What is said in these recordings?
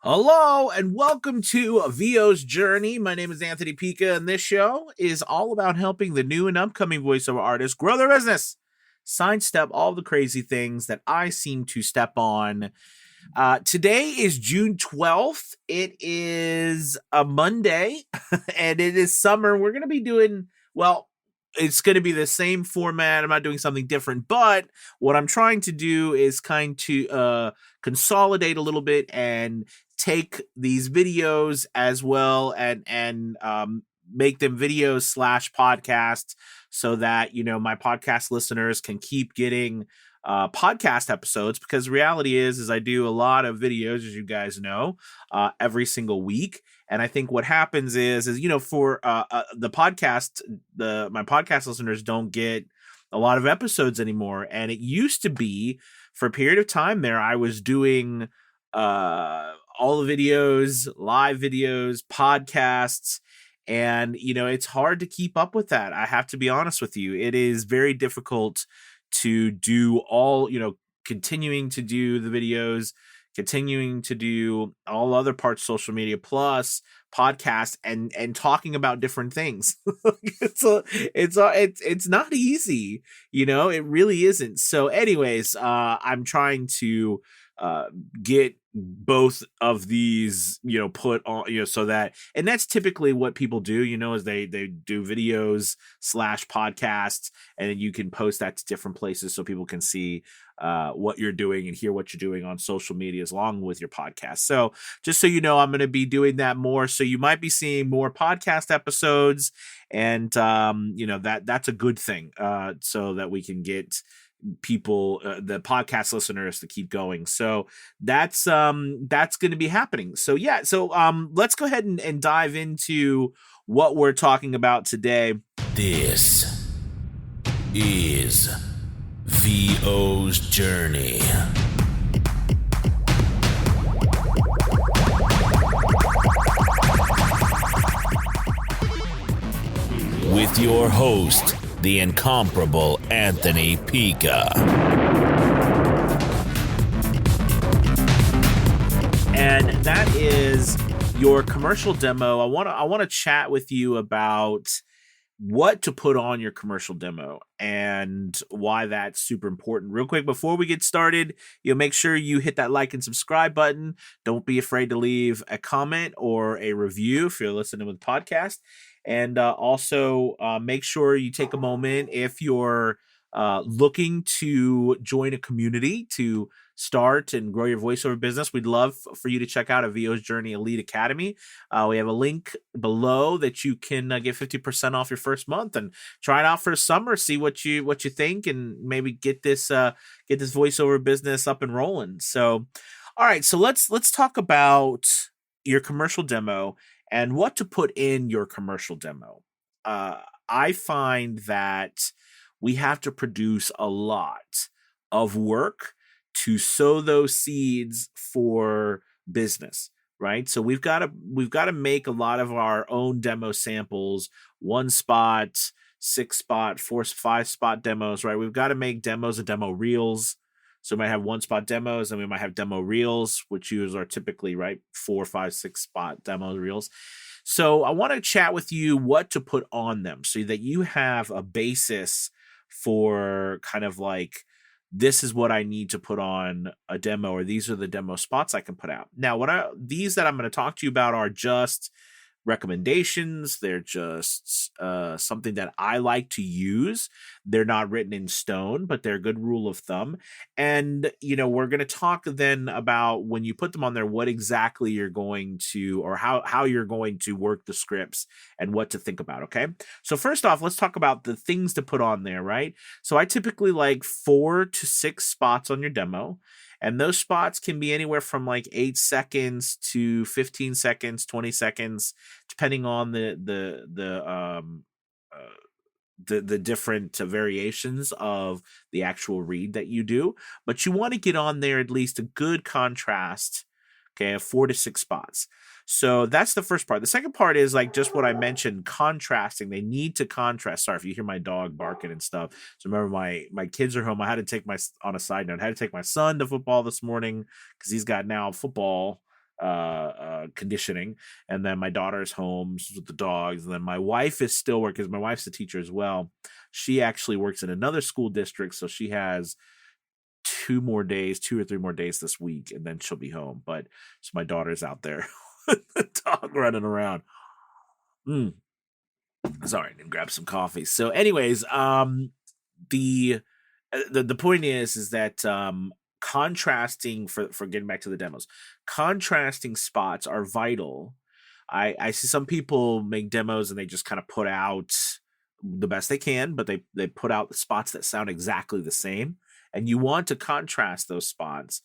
Hello and welcome to VO's Journey. My name is Anthony Pica, and this show is all about helping the new and upcoming voiceover artists grow their business, sidestep all the crazy things that I seem to step on. Today is June 12th. It is a Monday, and it is summer. We're going to be doing, it's going to be the same format. I'm not doing something different, but what I'm trying to do is consolidate a little bit and take these videos as well and make them videos / podcasts so that my podcast listeners can keep getting podcast episodes, because the reality is I do a lot of videos, as you guys know, every single week. And I think what happens is for the podcast, my podcast listeners don't get a lot of episodes anymore. And it used to be, for a period of time there, I was doing all the videos, live videos, podcasts. And, it's hard to keep up with that. I have to be honest with you. It is very difficult to do all, continuing to do the videos, continuing to do all other parts of social media, plus podcast and talking about different things. It's not easy, it really isn't. So anyways, I'm trying to get both of these put on, so that, and that's typically what people do, is they do videos / podcasts, and then you can post that to different places so people can see what you're doing and hear what you're doing on social media along with your podcast. So just so you know, I'm going to be doing that more, so you might be seeing more podcast episodes, and that's a good thing, so that we can get people, the podcast listeners, to keep going. So that's going to be happening. So let's go ahead and dive into what we're talking about today. This is VO's Journey. With your host, the incomparable Anthony Pica. And that is your commercial demo. I want to chat with you about what to put on your commercial demo and why that's super important. Real quick, before we get started, make sure you hit that like and subscribe button. Don't be afraid to leave a comment or a review if you're listening with the podcast. And also make sure you take a moment if you're looking to join a community to start and grow your voiceover business. We'd love for you to check out a VO's Journey Elite Academy. We have a link below that you can get 50% off your first month and try it out for summer. See what you think, and maybe get this voiceover business up and rolling. So, all right, so let's talk about your commercial demo and what to put in your commercial demo. I find that we have to produce a lot of work to sow those seeds for business, right? So we've got to make a lot of our own demo samples, 1 spot, 6 spot, 4, 5 spot demos, right? We've got to make demos and demo reels. So we might have 1 spot demos, and we might have demo reels, which are typically, right, 4, 5, 6 spot demo reels. So I want to chat with you what to put on them so that you have a basis for kind of like, this is what I need to put on a demo, or these are the demo spots I can put out. Now, these that I'm going to talk to you about are just recommendations. They're just something that I like to use. They're not written in stone, but they're a good rule of thumb. And we're going to talk then about, when you put them on there, what exactly you're going to, or how you're going to work the scripts and what to think about. Okay, so first off, let's talk about the things to put on there, right? So I typically like 4 to 6 spots on your demo. And those spots can be anywhere from like 8 seconds to 15 seconds, 20 seconds, depending on the different variations of the actual read that you do. But you want to get on there at least a good contrast, okay, of 4 to 6 spots. So that's the first part. The second part is like just what I mentioned, contrasting. They need to contrast. Sorry if you hear my dog barking and stuff. So remember, my kids are home. I had to take on a side note, I had to take my son to football this morning because he's got now football conditioning, and then my daughter's home with the dogs, and then my wife is still working because my wife's a teacher as well. She actually works in another school district, so she has 2 or 3 more days this week, and then she'll be home. But so my daughter's out there with the dog running around. Sorry, I didn't grab some coffee. So, anyways, the point is that contrasting, for getting back to the demos, contrasting spots are vital. I see some people make demos and they just kind of put out the best they can, but they put out spots that sound exactly the same, and you want to contrast those spots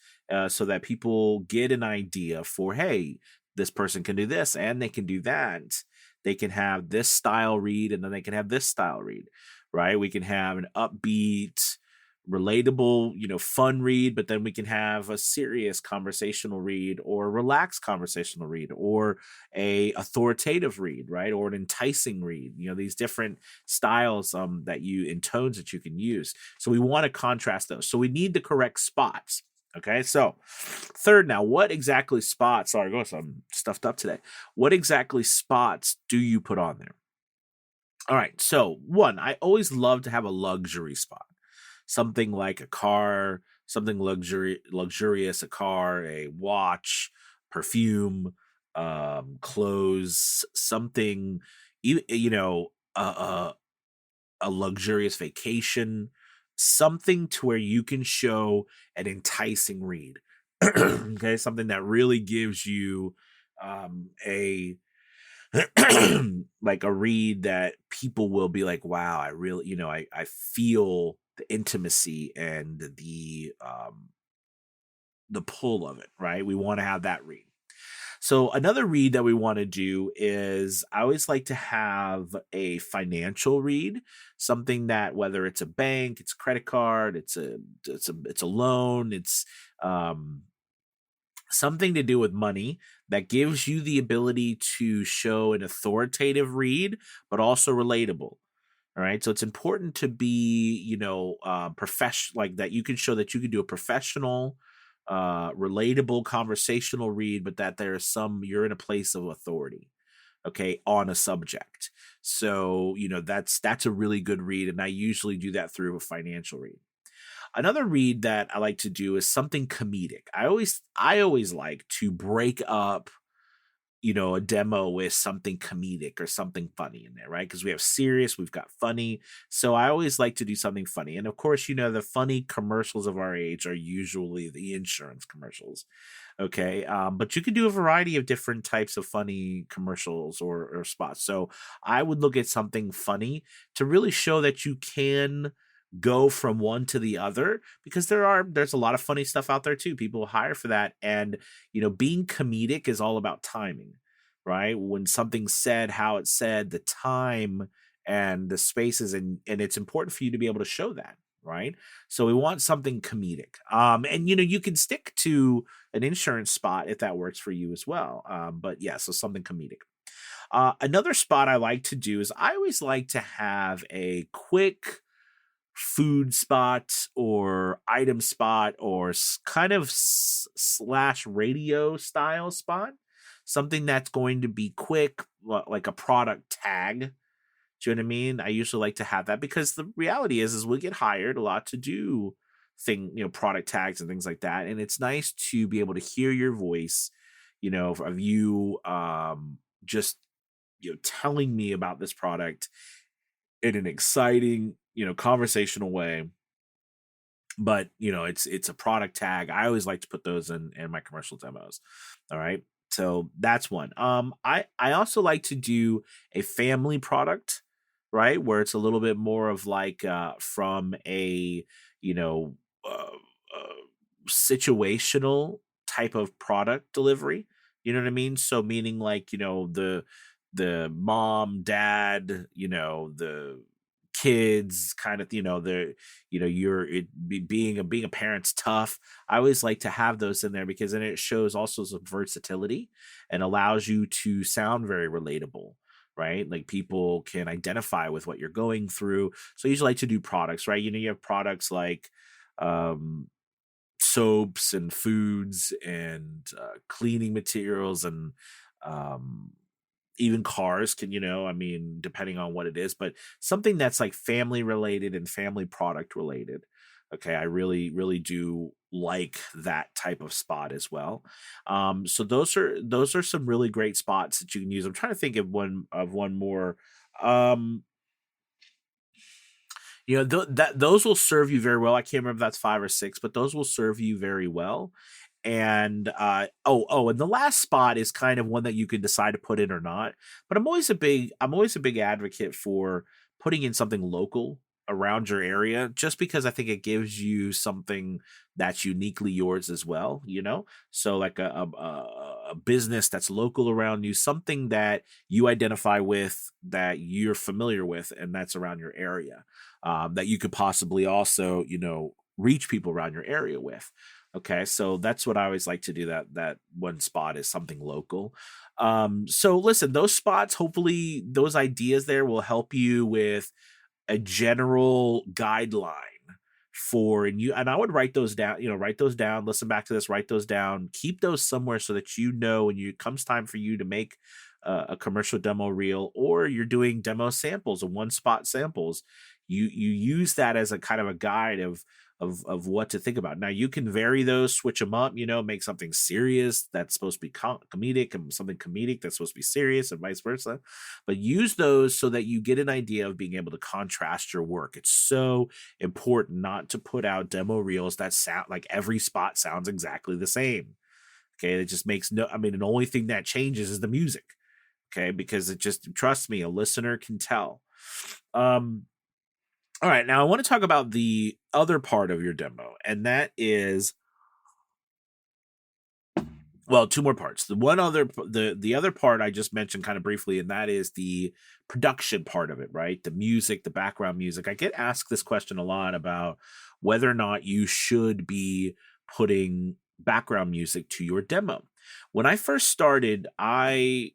so that people get an idea for, hey, this person can do this and they can do that. They can have this style read and then they can have this style read, right? We can have an upbeat, relatable, fun read, but then we can have a serious conversational read, or a relaxed conversational read, or a authoritative read, right? Or an enticing read. These different styles and tones that you can use. So we want to contrast those. So we need the correct spots. Okay, so third now, what exactly spots, sorry, I'm stuffed up today. What exactly spots do you put on there? All right, so one, I always love to have a luxury spot. Something like a car, something luxurious, a car, a watch, perfume, clothes, something, a luxurious vacation, something to where you can show an enticing read. Okay, something that really gives you a like a read that people will be like, wow, I really, I feel the intimacy and the pull of it, right? We want to have that read. So another read that we want to do is, I always like to have a financial read, something that, whether it's a bank, it's a credit card, it's a loan, it's something to do with money that gives you the ability to show an authoritative read, but also relatable. All right. So it's important to be, professional, like that you can show that you can do a professional, relatable conversational read, but that you're in a place of authority, okay, on a subject. So, that's a really good read. And I usually do that through a financial read. Another read that I like to do is something comedic. I always like to break up, a demo with something comedic or something funny in there, right? Because we have serious, we've got funny. So I always like to do something funny. And of course, the funny commercials of our age are usually the insurance commercials. Okay. But you can do a variety of different types of funny commercials or spots. So I would look at something funny to really show that you can go from one to the other, because there's a lot of funny stuff out there too. People hire for that. And being comedic is all about timing, right? When something's said, how it's said, the time and the spaces, and it's important for you to be able to show that, right? So we want something comedic. And you can stick to an insurance spot if that works for you as well. But yeah, so something comedic. Another spot I like to do is, I always like to have a quick food spot or item spot, or kind of slash radio style spot, something that's going to be quick, like a product tag. Do you know what I mean? I usually like to have that, because the reality is we get hired a lot to do product tags and things like that, and it's nice to be able to hear your voice, of you just telling me about this product in an exciting, conversational way. But it's a product tag. I always like to put those in my commercial demos. All right, so that's one. I also like to do a family product, right, where it's a little bit more of like from a situational type of product delivery. You know what I mean? So meaning like the mom, dad, the kids, kind of, being a parent's tough. I always like to have those in there, because then it shows also some versatility and allows you to sound very relatable, right? Like people can identify with what you're going through. So I usually like to do products, right? You have products like soaps and foods and cleaning materials and um, even cars can, I mean, depending on what it is, but something that's like family related and family product related. Okay, I really, really do like that type of spot as well. So those are some really great spots that you can use. I'm trying to think of one more. Um, that those will serve you very well. I can't remember if that's 5 or 6, but those will serve you very well. And and the last spot is kind of one that you can decide to put in or not. But I'm always a big advocate for putting in something local around your area, just because I think it gives you something that's uniquely yours as well. So like a business that's local around you, something that you identify with, that you're familiar with, and that's around your area, that you could possibly also reach people around your area with. Okay, so that's what I always like to do. That one spot is something local. So listen, those spots, hopefully those ideas there will help you with a general guideline for, and I would write those down, write those down, listen back to this, write those down, keep those somewhere so that when it comes time for you to make a commercial demo reel, or you're doing demo samples and one spot samples, you use that as a kind of a guide of what to think about. Now you can vary those, switch them up, make something serious that's supposed to be comedic, and something comedic that's supposed to be serious, and vice versa. But use those so that you get an idea of being able to contrast your work. It's so important not to put out demo reels that sound like every spot sounds exactly the same. Okay, it just makes no, I mean, the only thing that changes is the music. Okay, because it just, trust me, a listener can tell. All right, now I want to talk about the other part of your demo, and that is, well, two more parts. The other part I just mentioned kind of briefly, and that is the production part of it, right? The music, the background music. I get asked this question a lot about whether or not you should be putting background music to your demo. When I first started, I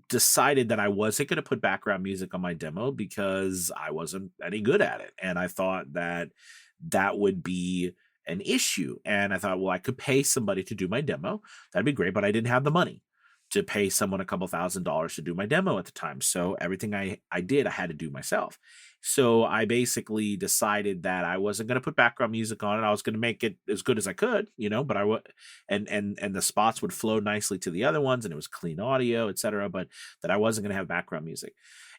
decided that I wasn't going to put background music on my demo because I wasn't any good at it. And I thought that would be an issue. And I thought, well, I could pay somebody to do my demo. That'd be great. But I didn't have the money to pay someone a couple $1,000s to do my demo at the time. So everything I did, I had to do myself. So I basically decided that I wasn't going to put background music on it. I was going to make it as good as I could, but I would, and the spots would flow nicely to the other ones, and it was clean audio, etc. But that I wasn't going to have background music.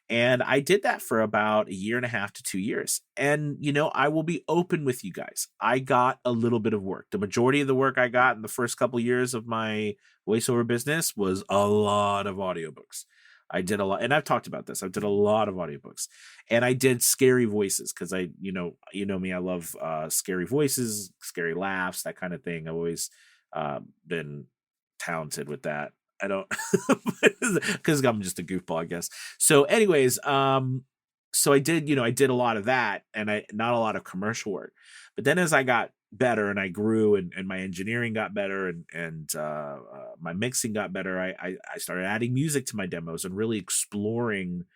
And I did that for about 1.5 to 2 years. And, I will be open with you guys. I got a little bit of work. The majority of the work I got in the first couple of years of my voiceover business was a lot of audiobooks. I did a lot, and I've talked about this. I did a lot of audiobooks, and I did scary voices because you know me. I love scary voices, scary laughs, that kind of thing. I've always been talented with that. I don't, because I'm just a goofball, I guess. So, anyways, so I did a lot of that, and not a lot of commercial work. But then as I got better and I grew, and my engineering got better, and my mixing got better, I started adding music to my demos and really exploring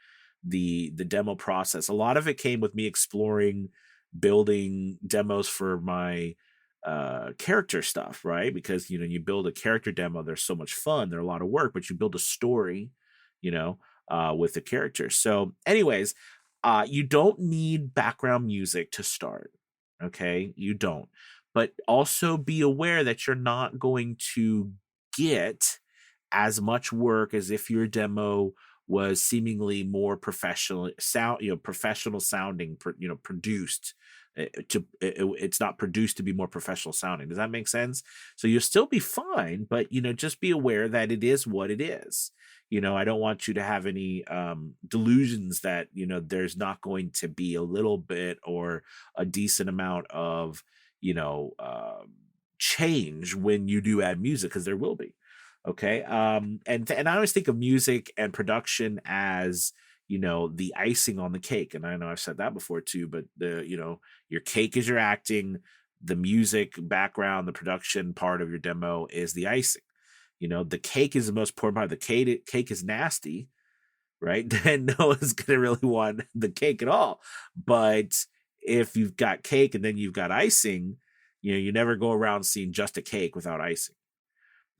the demo process. A lot of it came with me exploring building demos for my character stuff, right? Because you build a character demo, there's so much fun, they're a lot of work, but you build a story with the character. So anyways, you don't need background music to start. Okay, you don't. But also be aware that you're not going to get as much work as if your demo was seemingly more professional sounding, produced. It's not produced to be more professional sounding. Does that make sense? So you'll still be fine, but just be aware that it is what it is. I don't want you to have any delusions that there's not going to be a little bit or a decent amount of change when you do add music, because there will be. Okay. And I always think of music and production as the icing on the cake. And I know I've said that before too, but your cake is your acting, the music background, the production part of your demo is the icing. The cake is the most important part. The cake is nasty, right? Then no one's gonna really want the cake at all. But if you've got cake and then you've got icing, You never go around seeing just a cake without icing.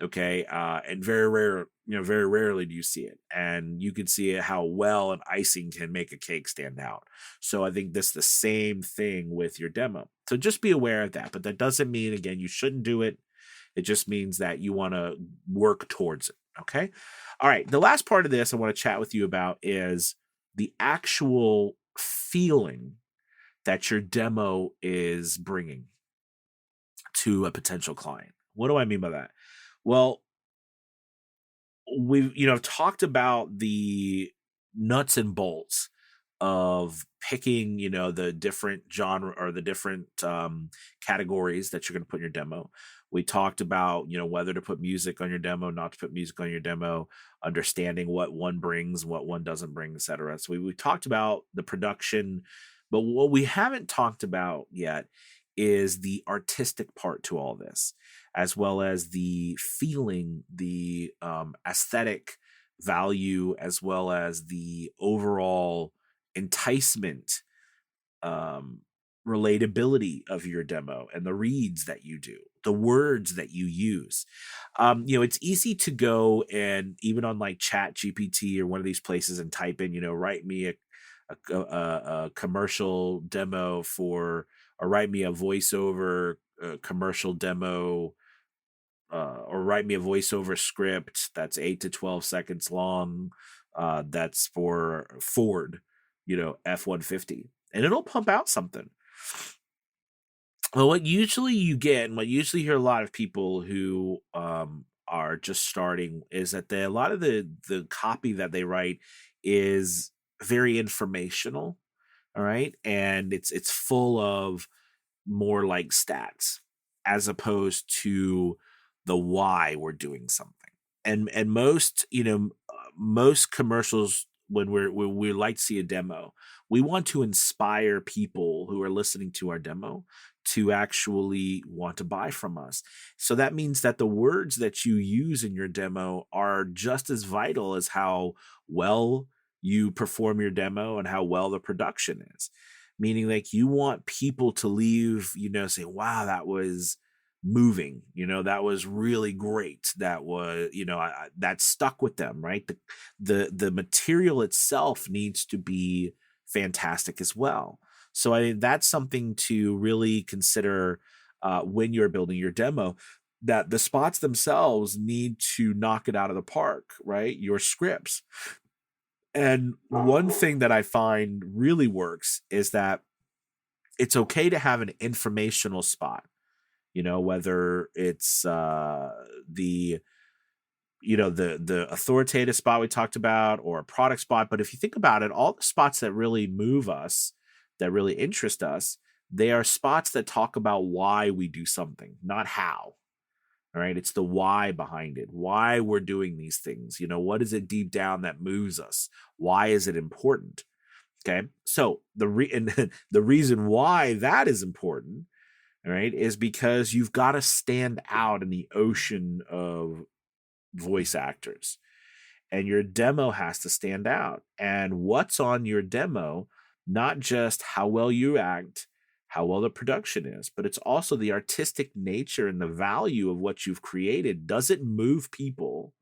Okay. And very rare, very rarely do you see it. And you can see how well an icing can make a cake stand out. So I think that's the same thing with your demo. So just be aware of that. But that doesn't mean, again, you shouldn't do it. It just means that you want to work towards it. Okay. All right. The last part of this I want to chat with you about is the actual feeling that your demo is bringing to a potential client. What do I mean by that? Well, we've talked about the nuts and bolts of picking the different genre or the different categories that you're going to put in your demo. We talked about whether to put music on your demo, not to put music on your demo, understanding what one brings, what one doesn't bring, etc. So we talked about the production, but what we haven't talked about yet is the artistic part to all this, as well as the feeling, the aesthetic value, as well as the overall enticement, relatability of your demo and the reads that you do, the words that you use. It's easy to go and even on like Chat GPT or one of these places and type in, write me a commercial demo for, or write me a voiceover commercial demo, or write me a voiceover script that's 8 to 12 seconds long. That's for Ford, F-150, and it'll pump out something. Well, what usually you get, and what usually hear a lot of people who are just starting, is that a lot of the copy that they write is very informational. All right. And it's full of more like stats as opposed to the why we're doing something. And most, most commercials, when we like to see a demo, we want to inspire people who are listening to our demo to actually want to buy from us. So that means that the words that you use in your demo are just as vital as how well you perform your demo and how well the production is. Meaning, like, you want people to leave, say, wow, that was moving, that was really great. That was, that stuck with them, right? The material itself needs to be fantastic as well. So I think that's something to really consider when you're building your demo, that the spots themselves need to knock it out of the park, right? Your scripts. And one thing that I find really works is that it's okay to have an informational spot, whether it's the authoritative spot we talked about or a product spot. But if you think about it, all the spots that really move us, that really interest us, they are spots that talk about why we do something, not how. All right. It's the why behind it, why we're doing these things. What is it deep down that moves us? Why is it important? Okay. So the reason why that is important, all right, is because you've got to stand out in the ocean of voice actors, and your demo has to stand out. And what's on your demo, not just how well you act, how well the production is, but it's also the artistic nature and the value of what you've created. Does it move people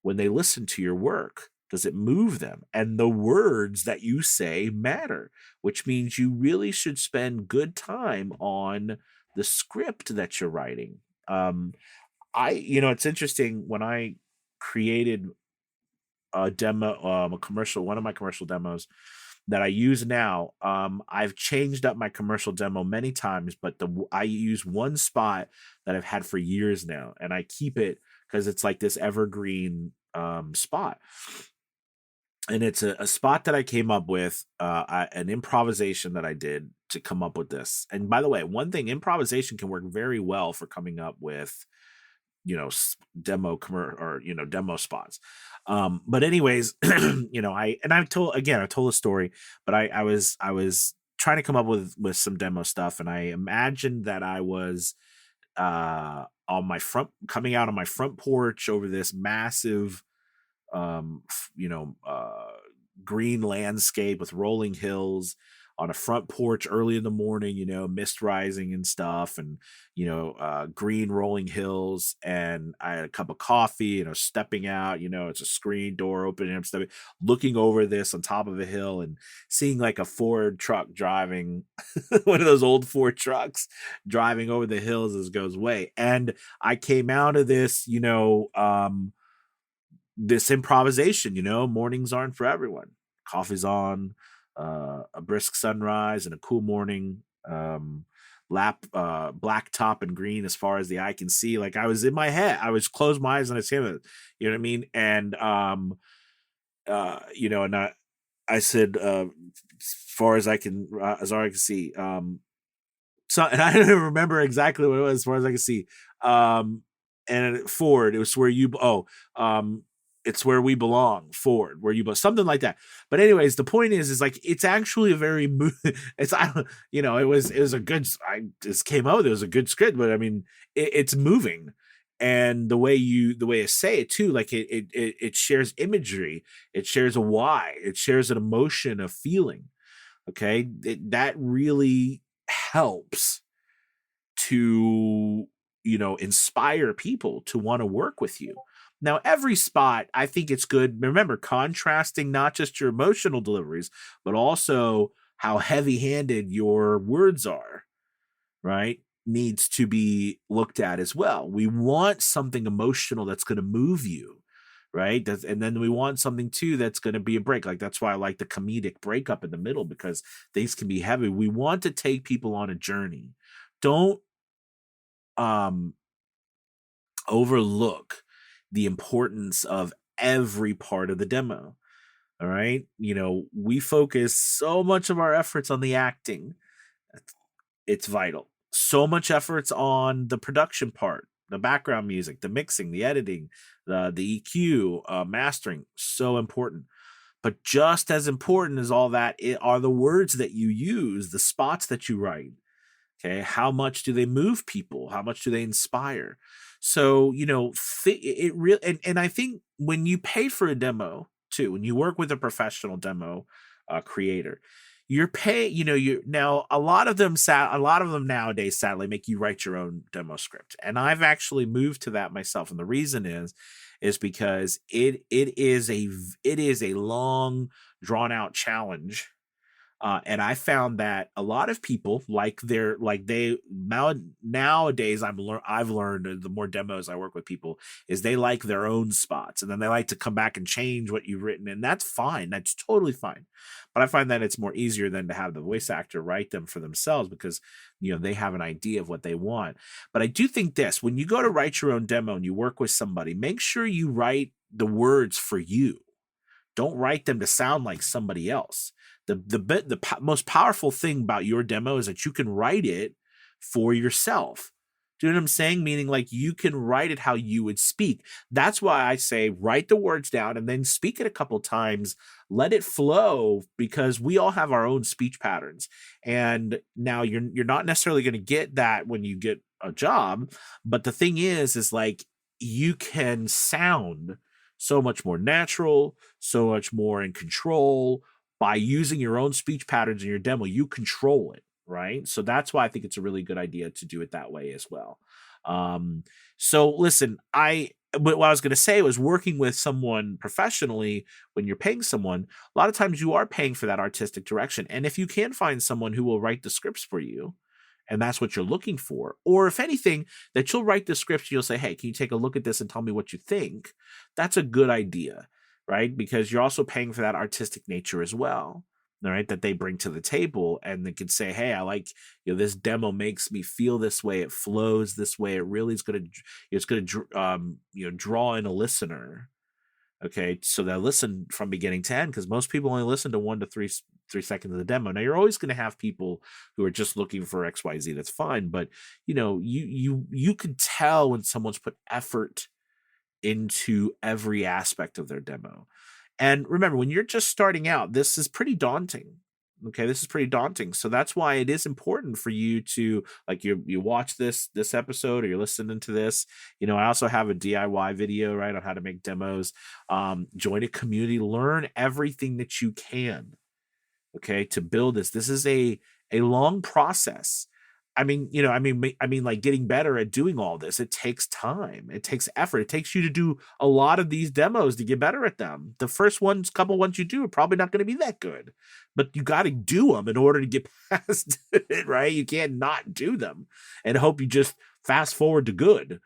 when they listen to your work? Does it move them? And the words that you say matter, which means you really should spend good time on the script that you're writing. It's interesting, when I created a demo, a commercial, one of my commercial demos that I use now, I've changed up my commercial demo many times, but I use one spot that I've had for years now, and I keep it because it's like this evergreen spot. And it's a spot that I came up with, an improvisation that I did to come up with this. And by the way, one thing, improvisation can work very well for coming up with, demo spots. But anyways, I've told a story, but I was trying to come up with some demo stuff. And I imagined that I was coming out on my front porch over this massive, green landscape with rolling hills. on a front porch early in the morning, mist rising and stuff, and green rolling hills, and I had a cup of coffee, stepping out, it's a screen door opening, I'm stepping, looking over this on top of a hill and seeing like a Ford truck driving one of those old Ford trucks driving over the hills as it goes away. And I came out of this, this improvisation, mornings aren't for everyone. Coffee's on, a brisk sunrise and a cool morning, black top and green as far as the eye can see. Like, I was in my head, I was closed my eyes and I said it, you know what I mean? And, and I said, as far as I can see, so, and I don't remember exactly what it was as far as I can see. And Ford, it was where it's where we belong, Ford, where you belong, something like that. But anyways, the point is like, it's actually a very, it's, I don't, it was a good, I just came out, it was a good script, but I mean, it's moving. And the way I say it too, like it shares imagery, it shares a why, it shares an emotion, a feeling. Okay. That really helps to, inspire people to want to work with you. Now, every spot, I think it's good. Remember, contrasting not just your emotional deliveries, but also how heavy-handed your words are, right? Needs to be looked at as well. We want something emotional that's going to move you, right? And then we want something too that's going to be a break. Like, that's why I like the comedic breakup in the middle, because things can be heavy. We want to take people on a journey. Don't overlook the importance of every part of the demo. All right. We focus so much of our efforts on the acting. It's vital. So much efforts on the production part, the background music, the mixing, the editing, the EQ, mastering, so important. But just as important as all that are the words that you use, the spots that you write. Okay. How much do they move people? How much do they inspire? So, it really, and I think when you pay for a demo too, when you work with a professional demo creator, you're paying, now a lot of them nowadays, sadly, make you write your own demo script. And I've actually moved to that myself. And the reason is because it is a long, drawn out challenge. And I found that a lot of people nowadays I've learned the more demos I work with people is they like their own spots, and then they like to come back and change what you've written. And that's fine. That's totally fine. But I find that it's more easier than to have the voice actor write them for themselves, because, they have an idea of what they want. But I do think this, when you go to write your own demo and you work with somebody, make sure you write the words for you. Don't write them to sound like somebody else. The most powerful thing about your demo is that you can write it for yourself. Do you know what I'm saying? Meaning, like, you can write it how you would speak. That's why I say write the words down and then speak it a couple times. Let it flow, because we all have our own speech patterns. And now you're not necessarily going to get that when you get a job. But the thing is like, you can sound so much more natural, so much more in control. By using your own speech patterns in your demo, you control it, right? So that's why I think it's a really good idea to do it that way as well. So listen, what I was going to say was, working with someone professionally, when you're paying someone, a lot of times you are paying for that artistic direction. And if you can find someone who will write the scripts for you, and that's what you're looking for, or if anything, that you'll write the scripts, you'll say, hey, can you take a look at this and tell me what you think? That's a good idea. Right? Because you're also paying for that artistic nature as well, all right, that they bring to the table, and they can say, hey, I like, this demo makes me feel this way. It flows this way. It really is going to, draw in a listener. Okay. So they'll listen from beginning to end, because most people only listen to 1 to 3 seconds of the demo. Now, you're always going to have people who are just looking for XYZ. That's fine. But, you can tell when someone's put effort into every aspect of their demo. And remember, when you're just starting out, this is pretty daunting. Okay, this is pretty daunting. So that's why it is important for you to, like, you watch this episode, or you're listening to this. I also have a DIY video, right, on how to make demos. Join a community, learn everything that you can. okay, to build this. This is a long process. Like getting better at doing all this, it takes time. It takes effort. It takes you to do a lot of these demos to get better at them. The first couple ones you do are probably not going to be that good, but you got to do them in order to get past it, right? You can't not do them and hope you just fast forward to good.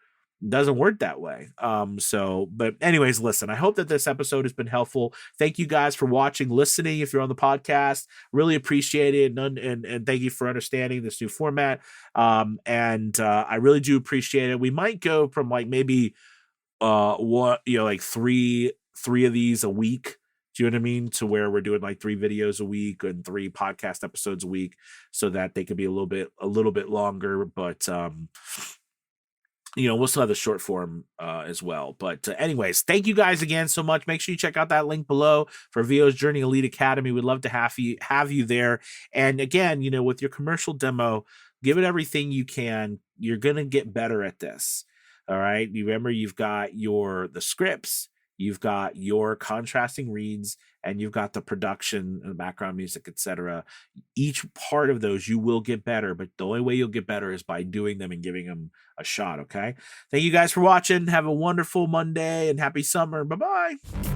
Doesn't work that way. But anyways, listen, I hope that this episode has been helpful. Thank you guys for watching, listening. If you're on the podcast, really appreciate it. And thank you for understanding this new format. I really do appreciate it. We might go from like maybe, like three of these a week. Do you know what I mean? To where we're doing like 3 videos a week and 3 podcast episodes a week, so that they could be a little bit longer, but, we'll still have the short form as well. But anyways, thank you guys again so much. Make sure you check out that link below for VO's Journey Elite Academy. We'd love to have you there. And again, with your commercial demo, give it everything you can. You're going to get better at this. All right. Remember, you've got the scripts, you've got your contrasting reads, and you've got the production and background music, etc. Each part of those you will get better, but the only way you'll get better is by doing them and giving them a shot. Okay. Thank you guys for watching. Have a wonderful Monday and happy summer. Bye-bye.